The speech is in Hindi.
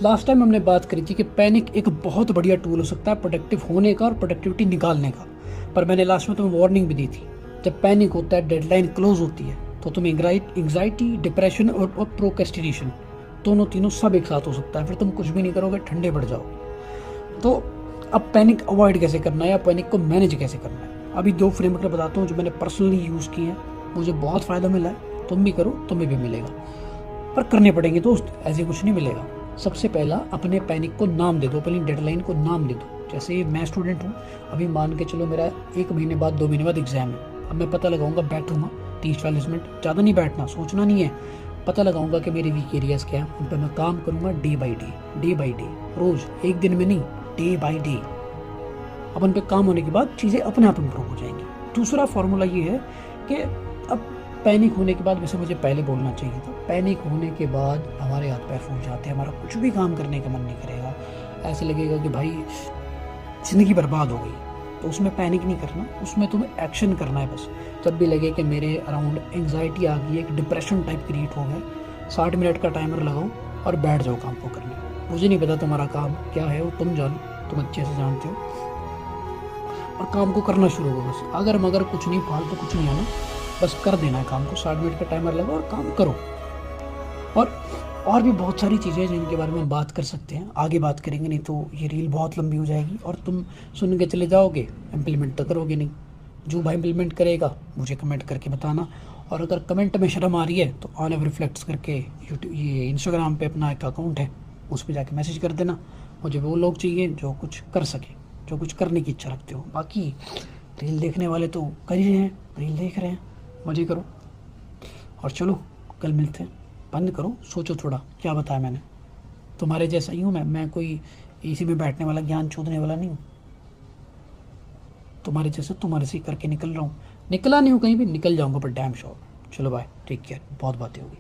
लास्ट टाइम हमने बात करी थी कि पैनिक एक बहुत बढ़िया टूल हो सकता है प्रोडक्टिव होने का और प्रोडक्टिविटी निकालने का। पर मैंने लास्ट में तुम्हें वार्निंग भी दी थी, जब पैनिक होता है, डेडलाइन क्लोज होती है, तो तुम्हें एंग्जाइटी, डिप्रेशन और प्रोक्रेस्टिनेशन दोनों तीनों सब एक साथ हो सकता है। फिर तुम कुछ भी नहीं करोगे, ठंडे पड़ जाओगे। तो अब पैनिक अवॉइड कैसे करना है या पैनिक को मैनेज कैसे करना है, अभी 2 फ्रेमवर्क बताता हूँ जो मैंने पर्सनली यूज़ किए हैं, मुझे बहुत फ़ायदा मिला है। तुम भी करो, तुम्हें भी मिलेगा, पर करने पड़ेंगे दोस्त, ऐसे कुछ नहीं मिलेगा। सबसे पहला, अपने पैनिक को नाम दे दो, अपनी डेडलाइन को नाम दे दो। जैसे मैं स्टूडेंट हूँ, अभी मान के चलो मेरा 1 महीने बाद 2 महीने बाद एग्जाम है। अब मैं पता लगाऊंगा, बैठूंगा 30-40 मिनट, ज़्यादा नहीं बैठना, सोचना नहीं है, पता लगाऊंगा कि मेरे वीक एरियाज़ क्या हैं, उन पर मैं काम करूंगा डे बाई डे, रोज़, एक दिन में नहीं, डे बाई डे। अब उन पे काम होने के बाद चीज़ें अपने आप इम्प्रूव हो जाएंगी। दूसरा फॉर्मूला ये है कि अब पैनिक होने के बाद, वैसे मुझे पहले बोलना चाहिए था, पैनिक होने के बाद हमारे हाथ पैर फूल जाते हैं, हमारा कुछ भी काम करने का मन नहीं करेगा, ऐसे लगेगा कि भाई ज़िंदगी बर्बाद हो गई। तो उसमें पैनिक नहीं करना, उसमें तुम्हें एक्शन करना है बस। जब भी लगे कि मेरे अराउंड एंग्जाइटी आ गई, एक डिप्रेशन टाइप क्रिएट हो गया, 60 मिनट का टाइमर लगाओ और बैठ जाओ काम को करने। मुझे नहीं पता तुम्हारा काम क्या है, वो तुम जानो, तुम अच्छे से जानते हो, और काम को करना शुरू करो बस। अगर मगर कुछ नहीं, फालतू कुछ नहीं आना, बस कर देना है काम को। 60 मिनट का टाइमर लगाओ और काम करो। और भी बहुत सारी चीज़ें हैं जिनके बारे में हम बात कर सकते हैं, आगे बात करेंगे, नहीं तो ये रील बहुत लंबी हो जाएगी और तुम सुन के चले जाओगे, इम्प्लीमेंट तो करोगे नहीं। जो भाई इम्प्लीमेंट करेगा मुझे कमेंट करके बताना, और अगर कमेंट में शर्म आ रही है तो ऑल ओवर रिफ्लेक्ट्स करके यूट्यूब, ये इंस्टाग्राम पे अपना एक अकाउंट है, उस पर जाके मैसेज कर देना। मुझे वो लोग चाहिए जो कुछ कर सके, जो कुछ करने की इच्छा रखते हो। बाकी रील देखने वाले तो कर ही रहे हैं, रील देख रहे हैं, मजे करो। और चलो, कल मिलते हैं। बंद करो, सोचो थोड़ा, क्या बताया मैंने। तुम्हारे जैसा ही हूँ मैं कोई इसी में बैठने वाला, ज्ञान चोदने वाला नहीं हूँ। तुम्हारे जैसे तुम्हारे से करके निकल रहा हूँ, निकला नहीं हूँ कहीं भी, निकल जाऊँगा पर डैम श्योर। चलो बाय, टेक केयर, बहुत बातें होगी।